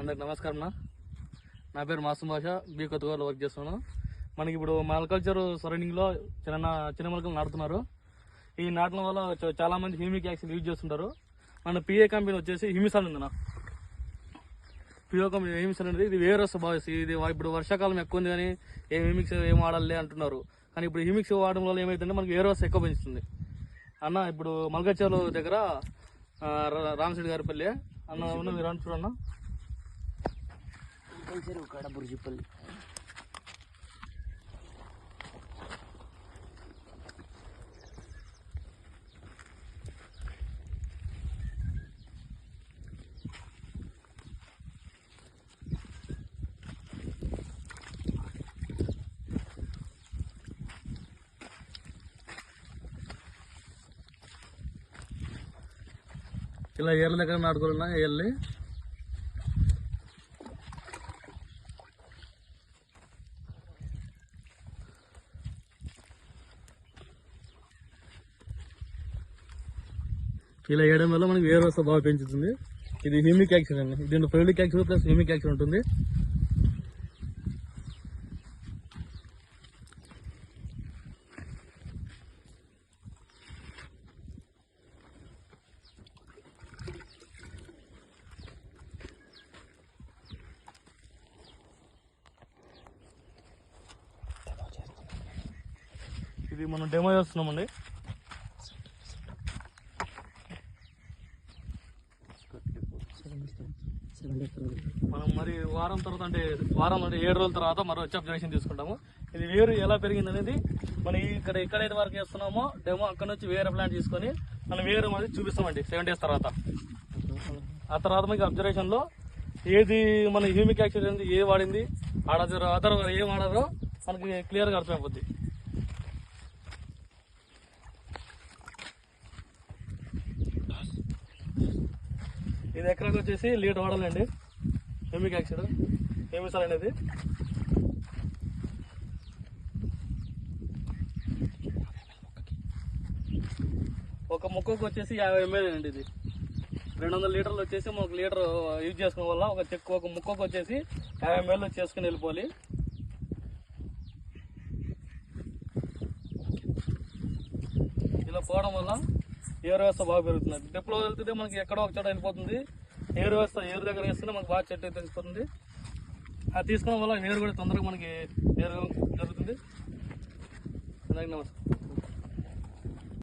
అందరికి నమస్కారం. నా పేరు మాసూమ్ భాష, బీ కొత్తగూడలో వర్క్ చేస్తున్నాను. మనకి ఇప్పుడు మాల్కల్చర్ సరౌండింగ్లో చిన్న మొలకలు నాటుతున్నారు. ఈ నాటడం వల్ల చాలా మంది హ్యూమిక్ యాక్సిడ్ యూజ్ చేస్తుంటారు. మన పిఏ కంపెనీ వచ్చేసి హిమిసాల్ ఉంది. పిఓ కంపెనీ హిమిసాల్ అనేది ఇది వేరే బాయ్స్. ఇది ఇప్పుడు వర్షాకాలం ఎక్కువ ఉంది కానీ ఏం హిమిక్స్ ఏం వాడాలి అంటున్నారు. కానీ ఇప్పుడు హిమిక్స్ వాడడం వల్ల ఏమైతుందంటే మనకి వేరోస్ ఎక్కువ పెంచుతుంది అన్న. ఇప్పుడు మల్కల్చర్ దగ్గర రామశెట్టి గారి పల్లి అన్న ఉన్న మీరు చూడన్న బుర్జిపల్లి. ఇలా ఏళ్ళ దగ్గర నాటుకోవాలన్నా ఏళ్ళి ఇలా వేయడం వల్ల మనకి వేరే వస్తే బాగా పెంచుతుంది. ఇది హ్యూమిక్ యాక్సిడ్ అండి. దీంట్లో ఫెలిక్ యాక్సిడ్ ప్లస్ హ్యూమిక్ యాక్సిడ్ ఉంటుంది. ఇది మనం డెమో చేస్తున్నామండి. మనం మరి వారం తర్వాత అంటే 7 రోజుల తర్వాత మరో వచ్చి అబ్జర్వేషన్ తీసుకుంటాము. ఇది వేరు ఎలా పెరిగింది అనేది మనం ఎక్కడైతే వరకు వేస్తున్నామో డెమో అక్కడ నుంచి వేరే ప్లాంట్ తీసుకొని మనం వేరే మరి చూపిస్తామండి 7 days తర్వాత. ఆ తర్వాత మీకు అబ్జర్వేషన్లో ఏది మన హ్యూమిక్ యాక్సిడ్ అనేది ఏ వాడింది అదర్ ఏం వాడారో మనకి క్లియర్గా అర్థమైపోద్ది. ఇది ఎకరాకి వచ్చేసి లీటర్ వాడాలండి హ్యూమిక్ యాక్సిడ్ హిమిసాల్ అనేది. ఒక మొక్కకు వచ్చేసి 50 ml అండి. ఇది 200 లీటర్లు వచ్చేసి మనకు లీటర్ యూజ్ చేసుకోవడం వల్ల ఒక మొక్కకు వచ్చేసి 50 ml చేసుకుని వెళ్ళిపోవాలి. ఇలా పోవడం వల్ల ఏరు వ్యవస్థ బాగా పెరుగుతుంది. డ్రిప్లో వెళ్తుంటే మనకి ఎక్కడో ఒక చోట వెళ్ళిపోతుంది. ఏరు వ్యవస్థ ఏరు దగ్గర వేస్తేనే మనకు బాగా చెట్టు తెలిసిపోతుంది. అది తీసుకోవడం వల్ల ఏరు కూడా తొందరగా మనకి ఏరు జరుగుతుంది. అందరికీ నమస్తే.